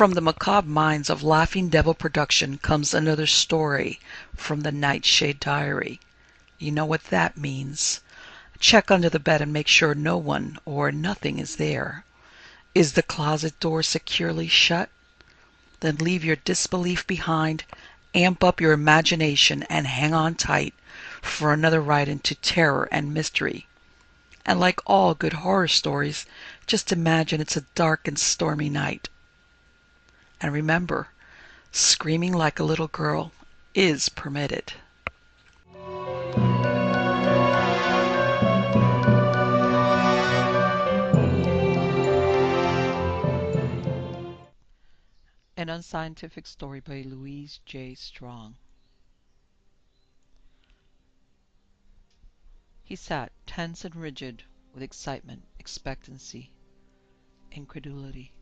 From the macabre minds of Laughing Devil Production comes another story from the Nightshade Diary. You know what that means. Check under the bed and make sure no one or nothing is there. Is the closet door securely shut? Then leave your disbelief behind, amp up your imagination, and hang on tight for another ride into terror and mystery. And like all good horror stories, just imagine it's a dark and stormy night. And remember, screaming like a little girl is permitted. An Unscientific Story by Louise J. Strong. He sat, tense and rigid, with excitement, expectancy, incredulity.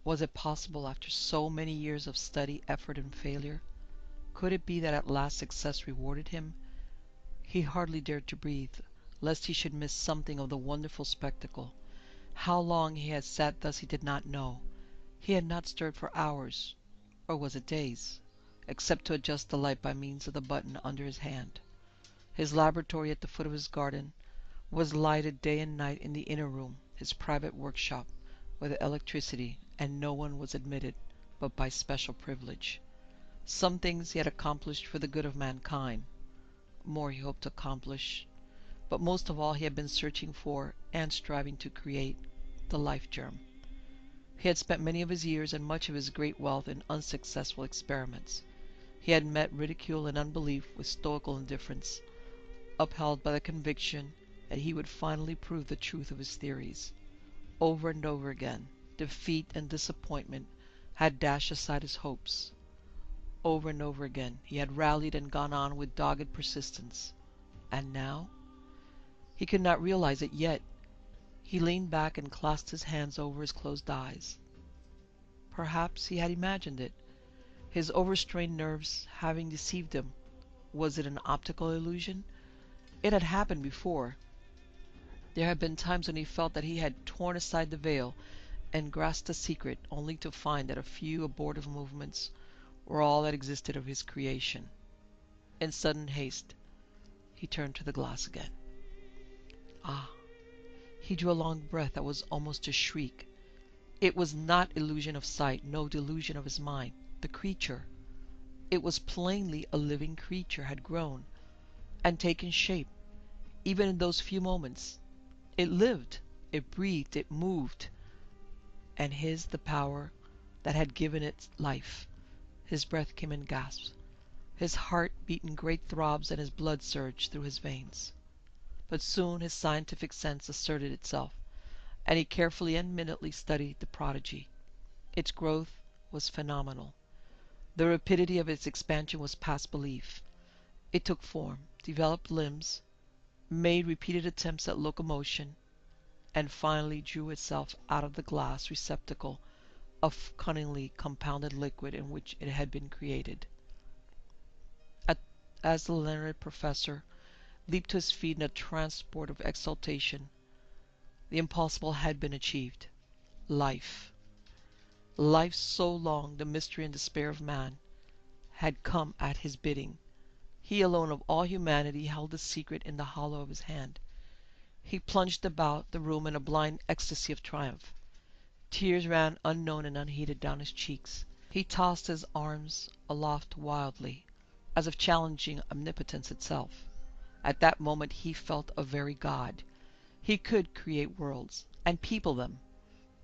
Was it possible after so many years of study, effort, and failure? Could it be that at last success rewarded him? He hardly dared to breathe, lest he should miss something of the wonderful spectacle. How long he had sat thus he did not know. He had not stirred for hours, or was it days, except to adjust the light by means of the button under his hand. His laboratory at the foot of his garden was lighted day and night in the inner room, his private workshop, with electricity, and no one was admitted but by special privilege. Some things he had accomplished for the good of mankind. More he hoped to accomplish. But most of all he had been searching for, and striving to create, the life germ. He had spent many of his years and much of his great wealth in unsuccessful experiments. He had met ridicule and unbelief with stoical indifference, upheld by the conviction that he would finally prove the truth of his theories. Over and over again, defeat and disappointment had dashed aside his hopes. Over and over again he had rallied and gone on with dogged persistence. And now? He could not realize it yet. He leaned back and clasped his hands over his closed eyes. Perhaps he had imagined it, his overstrained nerves having deceived him. Was it an optical illusion? It had happened before. There had been times when he felt that he had torn aside the veil and grasped a secret, only to find that a few abortive movements were all that existed of his creation. In sudden haste, he turned to the glass again. Ah! He drew a long breath that was almost a shriek. It was not illusion of sight, no delusion of his mind. The creature, it was plainly a living creature, had grown and taken shape. Even in those few moments, it lived, it breathed, it moved, and his the power that had given it life. His breath came in gasps. His heart beat in great throbs and his blood surged through his veins. But soon his scientific sense asserted itself, and he carefully and minutely studied the prodigy. Its growth was phenomenal. The rapidity of its expansion was past belief. It took form, developed limbs, made repeated attempts at locomotion, and finally drew itself out of the glass receptacle of cunningly compounded liquid in which it had been created. As the learned professor leaped to his feet in a transport of exultation, the impossible had been achieved. Life. Life, so long the mystery and despair of man, had come at his bidding. He alone of all humanity held the secret in the hollow of his hand. He plunged about the room in a blind ecstasy of triumph. Tears ran unknown and unheeded down his cheeks. He tossed his arms aloft wildly, as if challenging omnipotence itself. At that moment he felt a very god. He could create worlds, and people them.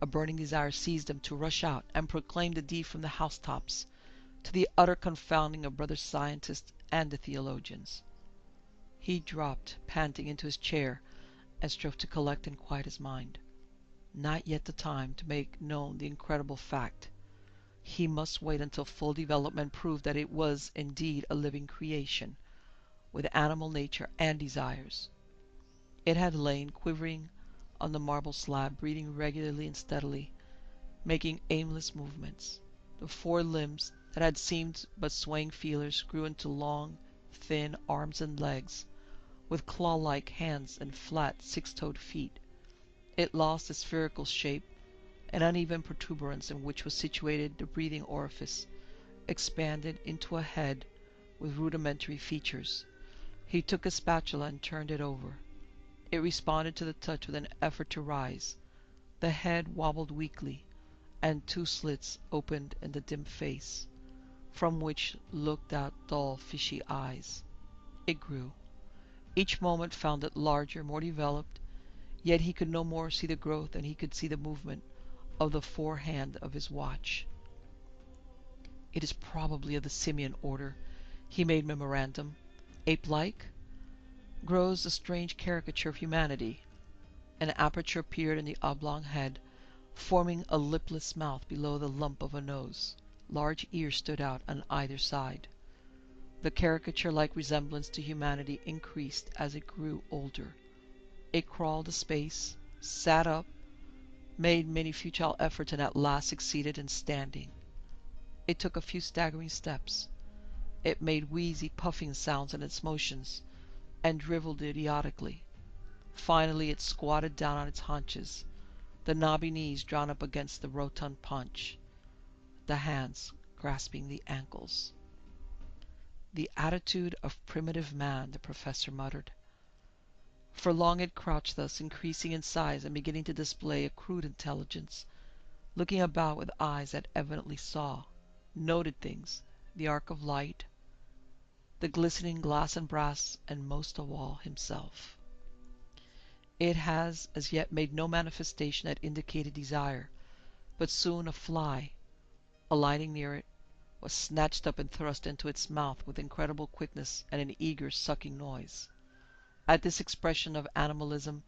A burning desire seized him to rush out and proclaim the deed from the housetops, to the utter confounding of brother scientists and the theologians. He dropped, panting, into his chair, and strove to collect and quiet his mind. Not yet the time to make known the incredible fact. He must wait until full development proved that it was indeed a living creation, with animal nature and desires. It had lain quivering on the marble slab, breathing regularly and steadily, making aimless movements. The four limbs that had seemed but swaying feelers grew into long, thin arms and legs, with claw-like hands and flat, six-toed feet. It lost its spherical shape An uneven protuberance in which was situated the breathing orifice expanded into a head with rudimentary features. He took a spatula and turned it over. It responded to the touch with an effort to rise. The head wobbled weakly, and 2 slits opened in the dim face, from which looked out dull, fishy eyes. It grew. Each moment found it larger, more developed, yet he could no more see the growth than he could see the movement of the forehand of his watch. It is probably of the simian order, he made memorandum. Ape-like? Grows a strange caricature of humanity. An aperture appeared in the oblong head, forming a lipless mouth below the lump of a nose. Large ears stood out on either side. The caricature-like resemblance to humanity increased as it grew older. It crawled a space, sat up, made many futile efforts, and at last succeeded in standing. It took a few staggering steps. It made wheezy, puffing sounds in its motions, and driveled idiotically. Finally it squatted down on its haunches, the knobby knees drawn up against the rotund paunch, the hands grasping the ankles. The attitude of primitive man, the professor muttered. For long it crouched thus, increasing in size and beginning to display a crude intelligence, looking about with eyes that evidently saw, noted things, the arc of light, the glistening glass and brass, and most of all, himself. It has as yet made no manifestation that indicated desire, but soon a fly, alighting near it, was snatched up and thrust into its mouth with incredible quickness and an eager sucking noise. At this expression of animalism,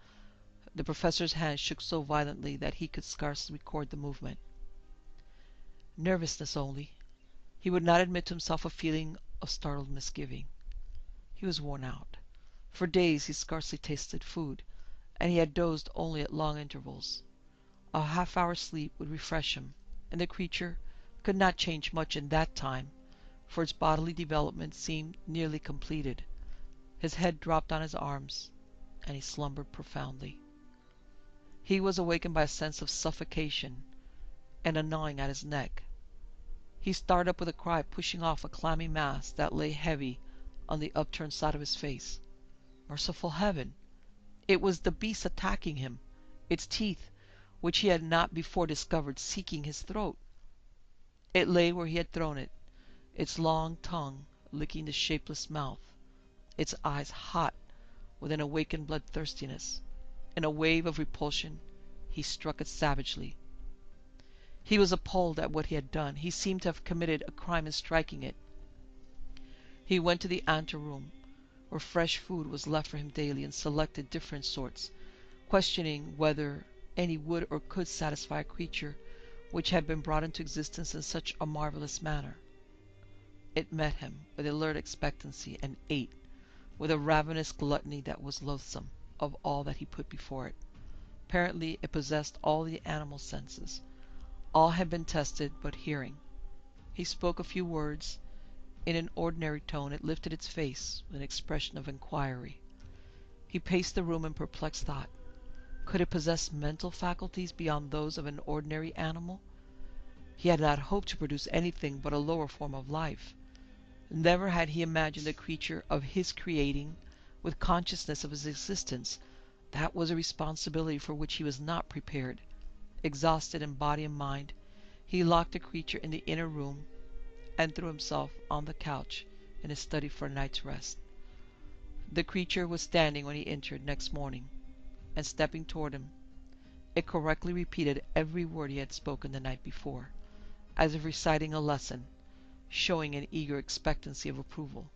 the professor's hand shook so violently that he could scarcely record the movement. Nervousness only. He would not admit to himself a feeling of startled misgiving. He was worn out. For days he scarcely tasted food, and he had dozed only at long intervals. A half-hour's sleep would refresh him, and the creature could not change much in that time, for its bodily development seemed nearly completed. His head dropped on his arms, and he slumbered profoundly. He was awakened by a sense of suffocation and a gnawing at his neck. He started up with a cry, pushing off a clammy mass that lay heavy on the upturned side of his face. Merciful heaven! It was the beast attacking him, its teeth, which he had not before discovered, seeking his throat. It lay where he had thrown it, its long tongue licking the shapeless mouth, its eyes hot with an awakened bloodthirstiness. In a wave of repulsion, he struck it savagely. He was appalled at what he had done. He seemed to have committed a crime in striking it. He went to the anteroom, where fresh food was left for him daily, and selected different sorts, questioning whether any would or could satisfy a creature which had been brought into existence in such a marvelous manner. It met him with alert expectancy, and ate, with a ravenous gluttony that was loathsome, of all that he put before it. Apparently it possessed all the animal senses. All had been tested but hearing. He spoke a few words. In an ordinary tone it lifted its face with an expression of inquiry. He paced the room in perplexed thought. Could it possess mental faculties beyond those of an ordinary animal? He had not hoped to produce anything but a lower form of life. Never had he imagined a creature of his creating, with consciousness of his existence. That was a responsibility for which he was not prepared. Exhausted in body and mind, he locked the creature in the inner room and threw himself on the couch in his study for a night's rest. The creature was standing when he entered next morning, and stepping toward him, it correctly repeated every word he had spoken the night before, as if reciting a lesson, showing an eager expectancy of approval.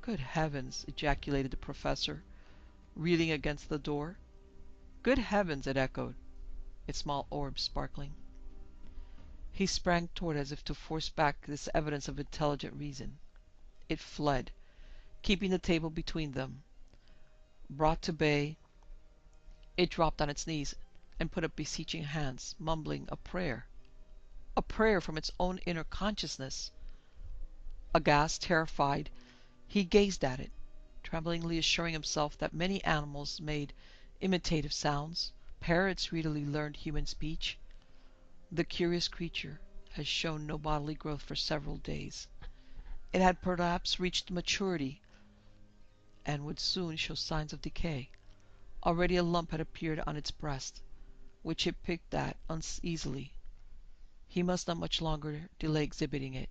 "Good heavens!" ejaculated the professor, reeling against the door. "Good heavens!" it echoed, its small orbs sparkling. He sprang toward it as if to force back this evidence of intelligent reason. It fled, keeping the table between them. Brought to bay, it dropped on its knees and put up beseeching hands, mumbling a prayer from its own inner consciousness. Aghast, terrified, he gazed at it, tremblingly assuring himself that many animals made imitative sounds. Parrots readily learned human speech. The curious creature had shown no bodily growth for several days. It had perhaps reached maturity and would soon show signs of decay. Already a lump had appeared on its breast, which it picked at uneasily. He must not much longer delay exhibiting it.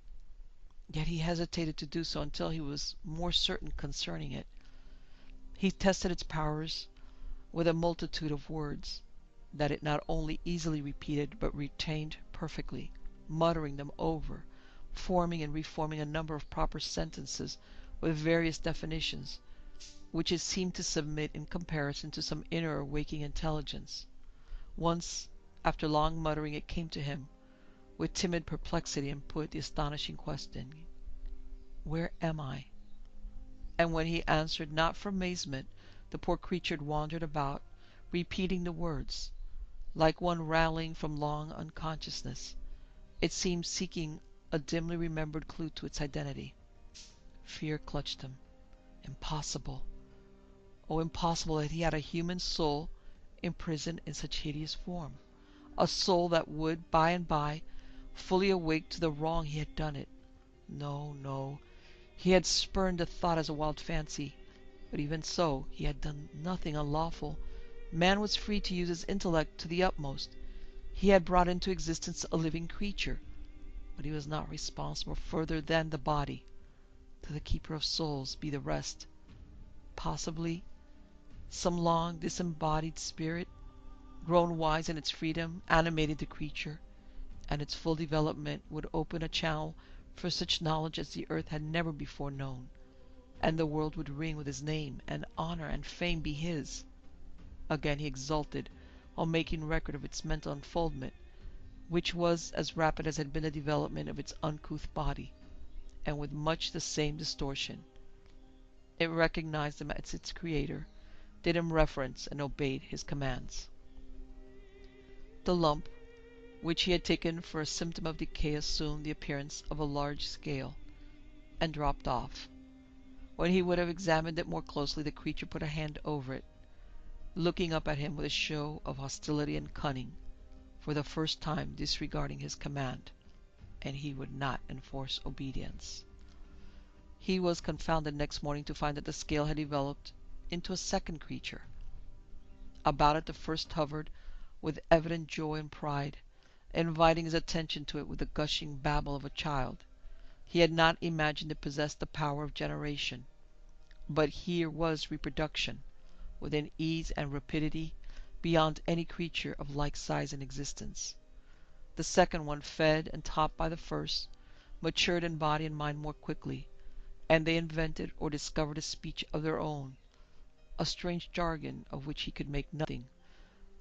Yet he hesitated to do so until he was more certain concerning it. He tested its powers with a multitude of words that it not only easily repeated but retained perfectly, muttering them over, forming and reforming a number of proper sentences with various definitions, which it seemed to submit in comparison to some inner or waking intelligence. Once, after long muttering, it came to him with timid perplexity and put the astonishing question, "Where am I?" And when he answered not for amazement, the poor creature wandered about, repeating the words, like one rallying from long unconsciousness. It seemed seeking a dimly remembered clue to its identity. Fear clutched him. Impossible! Oh, impossible that he had a human soul imprisoned in such hideous form. A soul that would, by and by, fully awake to the wrong he had done it. No, no. He had spurned the thought as a wild fancy. But even so, he had done nothing unlawful. Man was free to use his intellect to the utmost. He had brought into existence a living creature. But he was not responsible further than the body. To the keeper of souls be the rest. Possibly, some long disembodied spirit, grown wise in its freedom, animated the creature, and its full development would open a channel for such knowledge as the earth had never before known, and the world would ring with his name, and honor and fame be his. Again he exulted while making record of its mental unfoldment, which was as rapid as had been the development of its uncouth body, and with much the same distortion. It recognized him as its creator, did him reverence, and obeyed his commands. The lump, which he had taken for a symptom of decay, assumed the appearance of a large scale, and dropped off. When he would have examined it more closely, the creature put a hand over it, looking up at him with a show of hostility and cunning, for the first time disregarding his command, and he would not enforce obedience. He was confounded next morning to find that the scale had developed into a second creature. About it the first hovered with evident joy and pride, inviting his attention to it with the gushing babble of a child. He had not imagined it possessed the power of generation, but here was reproduction, with an ease and rapidity beyond any creature of like size in existence. The second one, fed and taught by the first, matured in body and mind more quickly, and they invented or discovered a speech of their own, a strange jargon of which he could make nothing,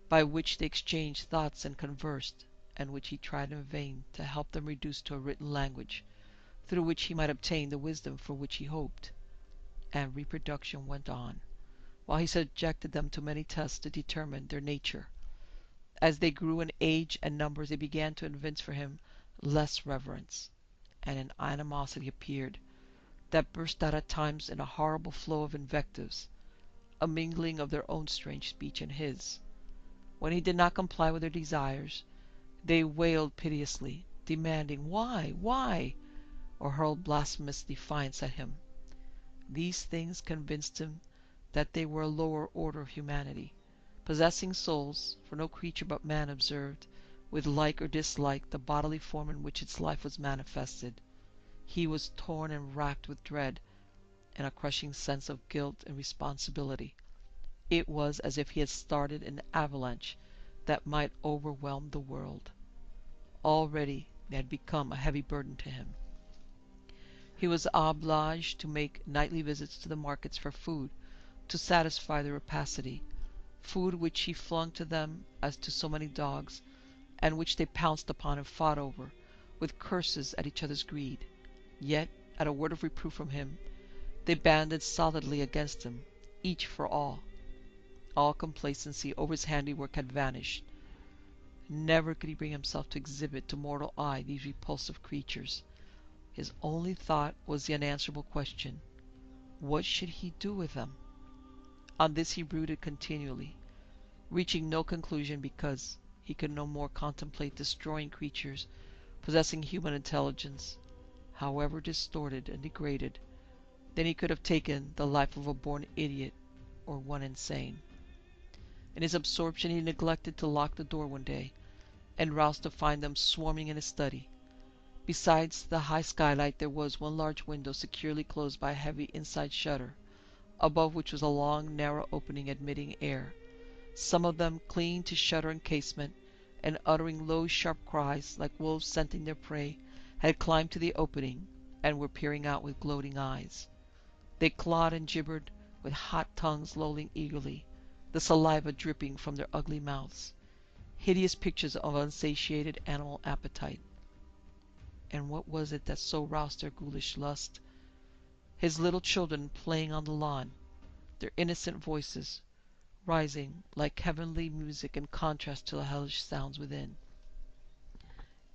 by which they exchanged thoughts and conversed, and which he tried in vain to help them reduce to a written language, through which he might obtain the wisdom for which he hoped. And reproduction went on, while he subjected them to many tests to determine their nature. As they grew in age and numbers, they began to evince for him less reverence, and an animosity appeared, that burst out at times in a horrible flow of invectives, a mingling of their own strange speech and his. When he did not comply with their desires, they wailed piteously, demanding why, or hurled blasphemous defiance at him. These things convinced him that they were a lower order of humanity, possessing souls, for no creature but man observed, with like or dislike, the bodily form in which its life was manifested. He was torn and racked with dread, and a crushing sense of guilt and responsibility. It was as if he had started an avalanche that might overwhelm the world. Already they had become a heavy burden to him. He was obliged to make nightly visits to the markets for food, to satisfy their rapacity, food which he flung to them as to so many dogs, and which they pounced upon and fought over, with curses at each other's greed. Yet, at a word of reproof from him, they banded solidly against him, each for all. All complacency over his handiwork had vanished. Never could he bring himself to exhibit to mortal eye these repulsive creatures. His only thought was the unanswerable question, what should he do with them? On this he brooded continually, reaching no conclusion because he could no more contemplate destroying creatures possessing human intelligence, however distorted and degraded, than he could have taken the life of a born idiot or one insane. In his absorption he neglected to lock the door one day, and roused to find them swarming in his study. Besides the high skylight there was one large window securely closed by a heavy inside shutter, above which was a long, narrow opening admitting air. Some of them, clinging to shutter and casement, and uttering low, sharp cries, like wolves scenting their prey, had climbed to the opening, and were peering out with gloating eyes. They clawed and gibbered, with hot tongues lolling eagerly, the saliva dripping from their ugly mouths, hideous pictures of unsatiated animal appetite. And what was it that so roused their ghoulish lust? His little children playing on the lawn, their innocent voices rising like heavenly music in contrast to the hellish sounds within.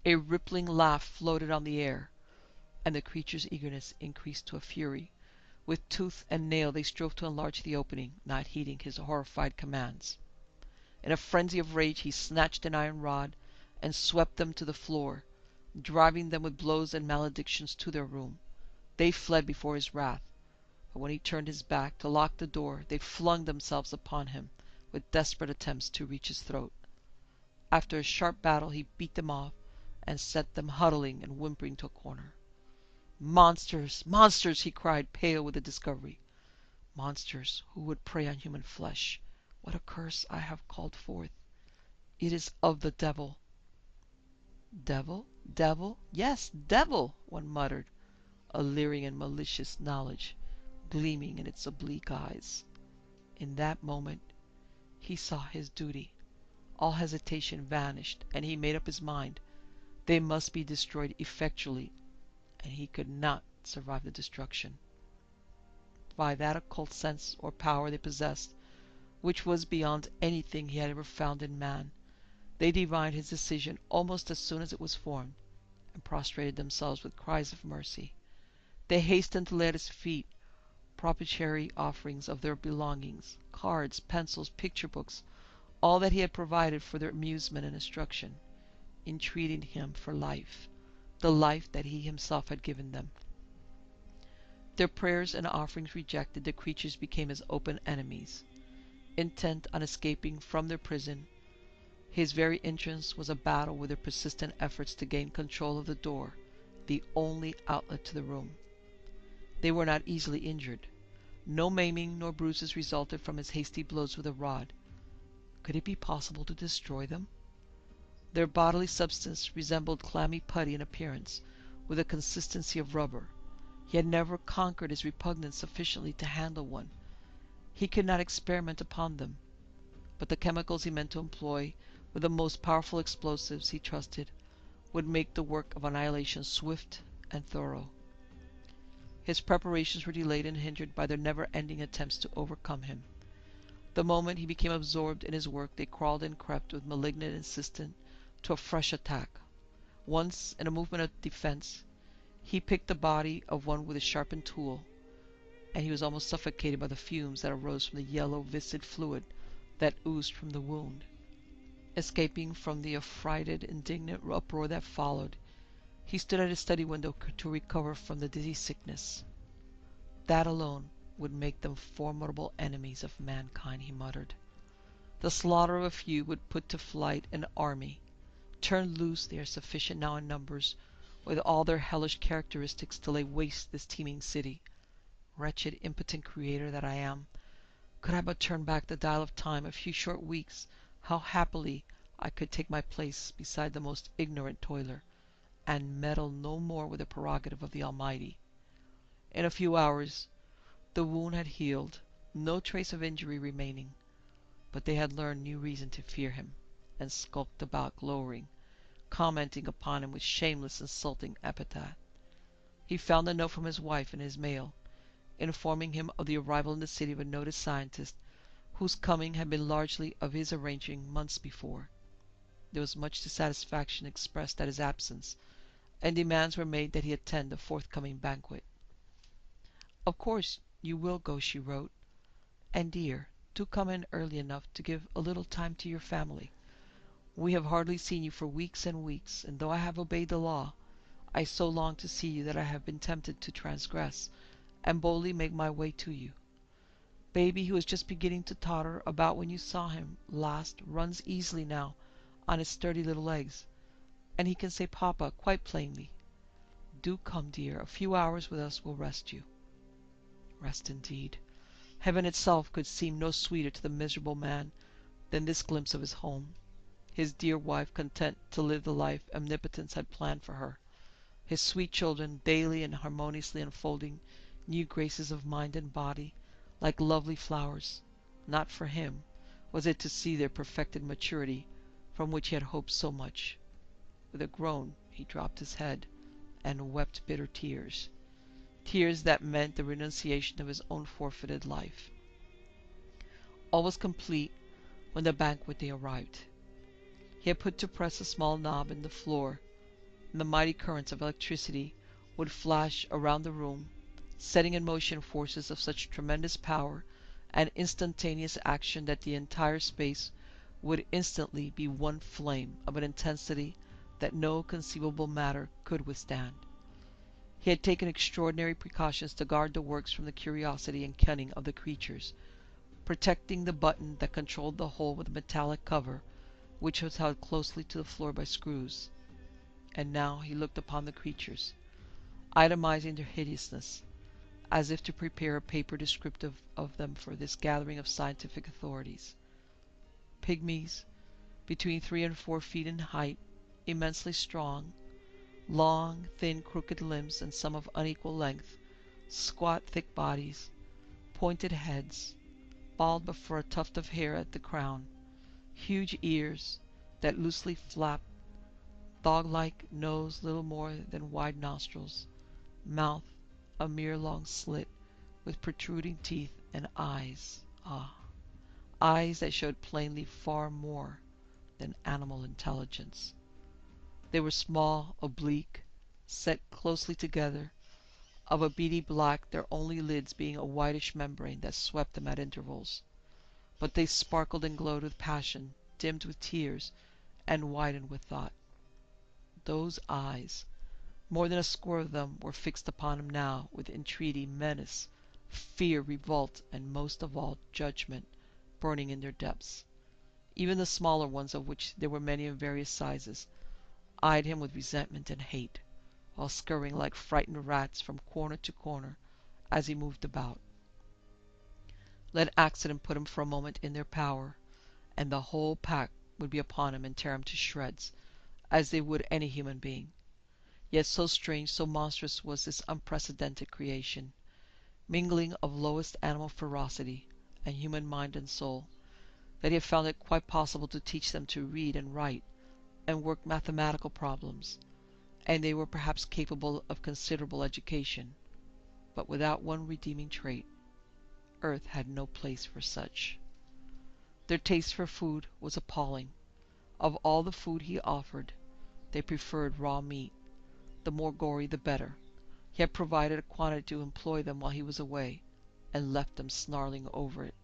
A rippling laugh floated on the air, and the creature's eagerness increased to a fury. With tooth and nail they strove to enlarge the opening, not heeding his horrified commands. In a frenzy of rage he snatched an iron rod and swept them to the floor, driving them with blows and maledictions to their room. They fled before his wrath, but when he turned his back to lock the door, they flung themselves upon him with desperate attempts to reach his throat. After a sharp battle he beat them off and set them huddling and whimpering to a corner. "Monsters! Monsters!" he cried, pale with the discovery. "Monsters who would prey on human flesh. What a curse I have called forth! It is of the devil." "Devil? Devil? Yes, devil!" one muttered, a leering and malicious knowledge gleaming in its oblique eyes. In that moment he saw his duty. All hesitation vanished, and he made up his mind. They must be destroyed effectually, and he could not survive the destruction. By that occult sense or power they possessed, which was beyond anything he had ever found in man, they divined his decision almost as soon as it was formed, and prostrated themselves with cries of mercy. They hastened to lay at his feet propitiatory offerings of their belongings, cards, pencils, picture books, all that he had provided for their amusement and instruction, entreating him for life, the life that he himself had given them. Their prayers and offerings rejected, the creatures became his open enemies. Intent on escaping from their prison, his very entrance was a battle with their persistent efforts to gain control of the door, the only outlet to the room. They were not easily injured. No maiming nor bruises resulted from his hasty blows with a rod. Could it be possible to destroy them? Their bodily substance resembled clammy putty in appearance, with the consistency of rubber. He had never conquered his repugnance sufficiently to handle one. He could not experiment upon them, but the chemicals he meant to employ, with the most powerful explosives he trusted, would make the work of annihilation swift and thorough. His preparations were delayed and hindered by their never-ending attempts to overcome him. The moment he became absorbed in his work, they crawled and crept with malignant insistence to a fresh attack. Once, in a movement of defense, he picked the body of one with a sharpened tool, and he was almost suffocated by the fumes that arose from the yellow viscid fluid that oozed from the wound. Escaping from the affrighted, indignant uproar that followed, he stood at his study window to recover from the dizzy sickness. That alone would make them formidable enemies of mankind, he muttered. The slaughter of a few would put to flight an army. Turned loose, they are sufficient now in numbers, with all their hellish characteristics, to lay waste this teeming city. Wretched, impotent creator that I am! Could I but turn back the dial of time a few short weeks, how happily I could take my place beside the most ignorant toiler, and meddle no more with the prerogative of the Almighty. In a few hours the wound had healed, no trace of injury remaining, but they had learned new reason to fear him, and skulked about glowering, commenting upon him with shameless, insulting epithet. He found a note from his wife in his mail, informing him of the arrival in the city of a noted scientist, whose coming had been largely of his arranging months before. There was much dissatisfaction expressed at his absence, and demands were made that he attend the forthcoming banquet. "Of course you will go," she wrote, "and, dear, do come in early enough to give a little time to your family. We have hardly seen you for weeks and weeks, and though I have obeyed the law, I so long to see you that I have been tempted to transgress, and boldly make my way to you. Baby, who was just beginning to totter about when you saw him last, runs easily now on his sturdy little legs, and he can say Papa quite plainly. Do come, dear. A few hours with us will rest you. Rest indeed. Heaven itself could seem no sweeter to the miserable man than this glimpse of his home, his dear wife content to live the life Omnipotence had planned for her, his sweet children daily and harmoniously unfolding new graces of mind and body, like lovely flowers. Not for him was it to see their perfected maturity, from which he had hoped so much. With a groan he dropped his head and wept bitter tears, tears that meant the renunciation of his own forfeited life. All was complete when the banquet day arrived. He had put to press a small knob in the floor, and the mighty currents of electricity would flash around the room, setting in motion forces of such tremendous power and instantaneous action that the entire space would instantly be one flame of an intensity that no conceivable matter could withstand. He had taken extraordinary precautions to guard the works from the curiosity and cunning of the creatures, protecting the button that controlled the whole with a metallic cover, which was held closely to the floor by screws. And now he looked upon the creatures, itemizing their hideousness, as if to prepare a paper descriptive of them for this gathering of scientific authorities. Pygmies, between 3 and 4 feet in height, immensely strong, long, thin, crooked limbs and some of unequal length, squat, thick bodies, pointed heads, bald but for a tuft of hair at the crown, huge ears that loosely flapped, dog-like nose little more than wide nostrils, mouth a mere long slit with protruding teeth, and eyes, eyes that showed plainly far more than animal intelligence. They were small, oblique, set closely together, of a beady black, their only lids being a whitish membrane that swept them at intervals. But they sparkled and glowed with passion, dimmed with tears, and widened with thought. Those eyes, more than a score of them, were fixed upon him now with entreaty, menace, fear, revolt, and most of all judgment, burning in their depths. Even the smaller ones, of which there were many of various sizes, eyed him with resentment and hate, while scurrying like frightened rats from corner to corner as he moved about. Let accident put him for a moment in their power, and the whole pack would be upon him and tear him to shreds, as they would any human being. Yet so strange, so monstrous was this unprecedented creation, mingling of lowest animal ferocity and human mind and soul, that he had found it quite possible to teach them to read and write and work mathematical problems, and they were perhaps capable of considerable education, but without one redeeming trait. Earth had no place for such. Their taste for food was appalling. Of all the food he offered, they preferred raw meat. The more gory the better. He had provided a quantity to employ them while he was away, and left them snarling over it.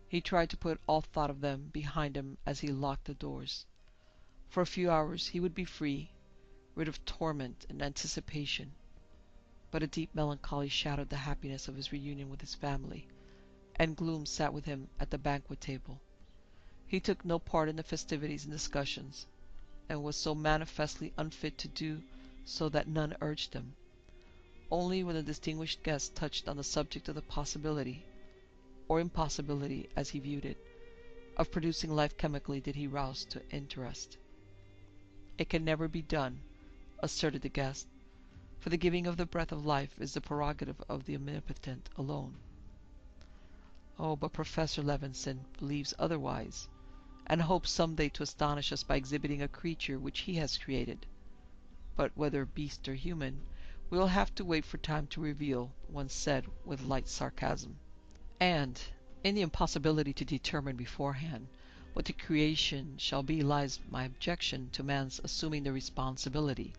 He tried to put all thought of them behind him as he locked the doors. For a few hours he would be free, rid of torment and anticipation. But a deep melancholy shadowed the happiness of his reunion with his family, and gloom sat with him at the banquet table. He took no part in the festivities and discussions, and was so manifestly unfit to do so that none urged him. Only when the distinguished guest touched on the subject of the possibility, or impossibility as he viewed it, of producing life chemically did he rouse to interest. It can never be done, asserted the guest, for the giving of the breath of life is the prerogative of the Omnipotent alone. Oh, but Professor Levinson believes otherwise, and hopes some day to astonish us by exhibiting a creature which he has created. But whether beast or human, we will have to wait for time to reveal, one said with light sarcasm. And in the impossibility to determine beforehand what the creation shall be lies my objection to man's assuming the responsibility,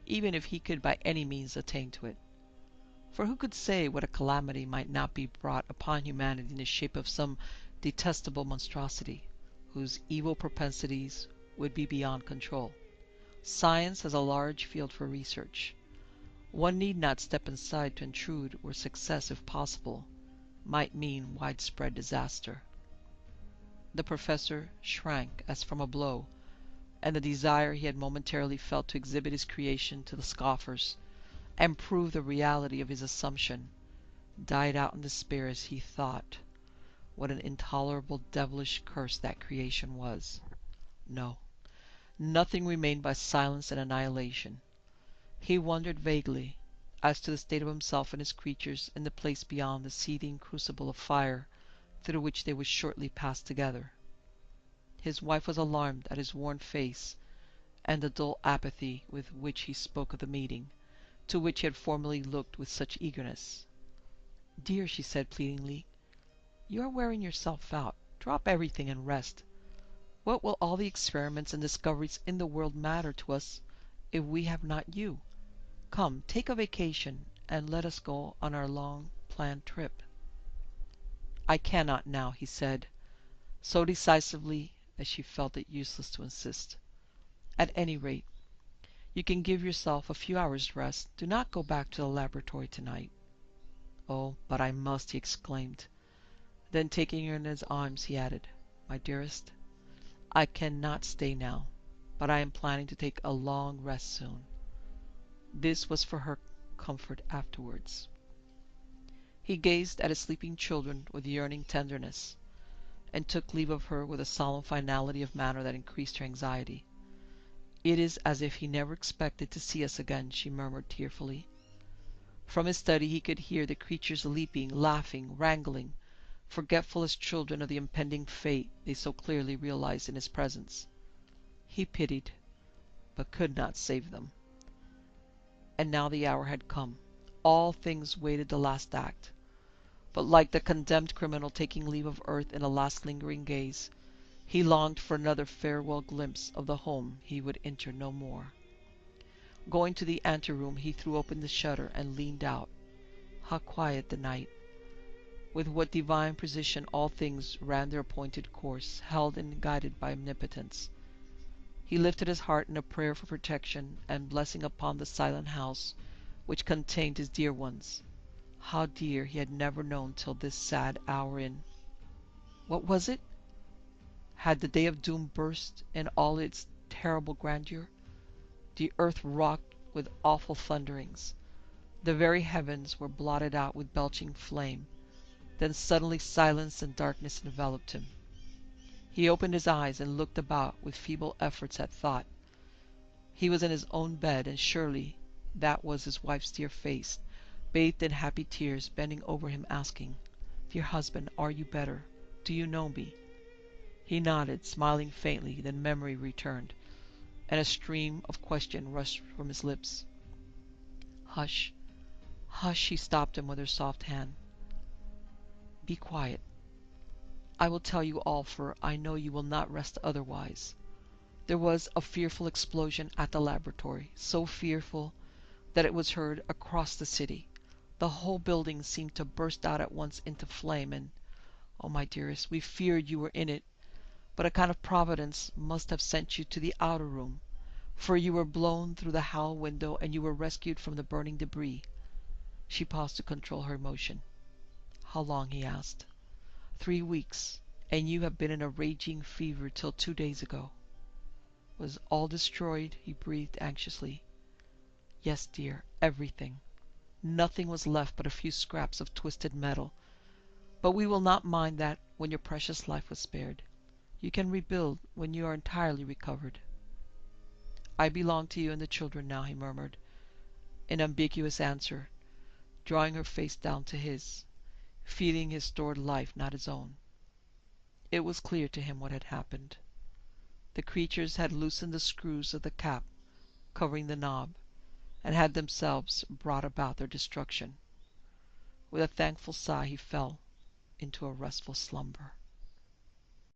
even if he could by any means attain to it. For who could say what a calamity might not be brought upon humanity in the shape of some detestable monstrosity, whose evil propensities would be beyond control. Science has a large field for research. One need not step inside to intrude where success, if possible, might mean widespread disaster. The professor shrank as from a blow, and the desire he had momentarily felt to exhibit his creation to the scoffers and prove the reality of his assumption died out in despair as he thought what an intolerable devilish curse that creation was. No, nothing remained but silence and annihilation. He wondered vaguely as to the state of himself and his creatures in the place beyond the seething crucible of fire through which they would shortly pass together. His wife was alarmed at his worn face and the dull apathy with which he spoke of the meeting, to which he had formerly looked with such eagerness. "Dear," she said pleadingly, "you are wearing yourself out. Drop everything and rest. What will all the experiments and discoveries in the world matter to us if we have not you? Come, take a vacation, and let us go on our long-planned trip." "I cannot now," he said, so decisively that she felt it useless to insist. "At any rate, you can give yourself a few hours' rest. Do not go back to the laboratory tonight." "Oh, but I must," he exclaimed. Then, taking her in his arms, he added, "My dearest, I cannot stay now, but I am planning to take a long rest soon." This was for her comfort afterwards. He gazed at his sleeping children with yearning tenderness, and took leave of her with a solemn finality of manner that increased her anxiety. "It is as if he never expected to see us again," she murmured tearfully. From his study he could hear the creatures leaping, laughing, wrangling, forgetful as children of the impending fate they so clearly realized in his presence. He pitied, but could not save them. And now the hour had come. All things waited the last act. But like the condemned criminal taking leave of earth in a last lingering gaze, he longed for another farewell glimpse of the home he would enter no more. Going to the anteroom, he threw open the shutter and leaned out. How quiet the night! With what divine precision all things ran their appointed course, held and guided by Omnipotence. He lifted his heart in a prayer for protection and blessing upon the silent house which contained his dear ones. How dear he had never known till this sad hour in... What was it? Had the day of doom burst in all its terrible grandeur? The earth rocked with awful thunderings. The very heavens were blotted out with belching flame. Then suddenly silence and darkness enveloped him. He opened his eyes and looked about with feeble efforts at thought. He was in his own bed, and surely that was his wife's dear face, bathed in happy tears, bending over him, asking, "Dear husband, are you better? Do you know me?" He nodded, smiling faintly. Then memory returned, and a stream of question rushed from his lips. "Hush, hush!" She stopped him with her soft hand. "Be quiet. I will tell you all, for I know you will not rest otherwise. There was a fearful explosion at the laboratory, so fearful that it was heard across the city. The whole building seemed to burst out at once into flame, and, oh, my dearest, we feared you were in it, but a kind of providence must have sent you to the outer room, for you were blown through the hall window and you were rescued from the burning debris." She paused to control her emotion. "How long?" he asked. 3 weeks, and you have been in a raging fever till 2 days ago." "Was all destroyed?" he breathed anxiously. "Yes, dear, everything. Nothing was left but a few scraps of twisted metal. But we will not mind that when your precious life was spared. You can rebuild when you are entirely recovered." "I belong to you and the children now," he murmured, in ambiguous answer, drawing her face down to his, feeling his stored life, not his own. It was clear to him what had happened. The creatures had loosened the screws of the cap covering the knob, and had themselves brought about their destruction. With a thankful sigh he fell into a restful slumber.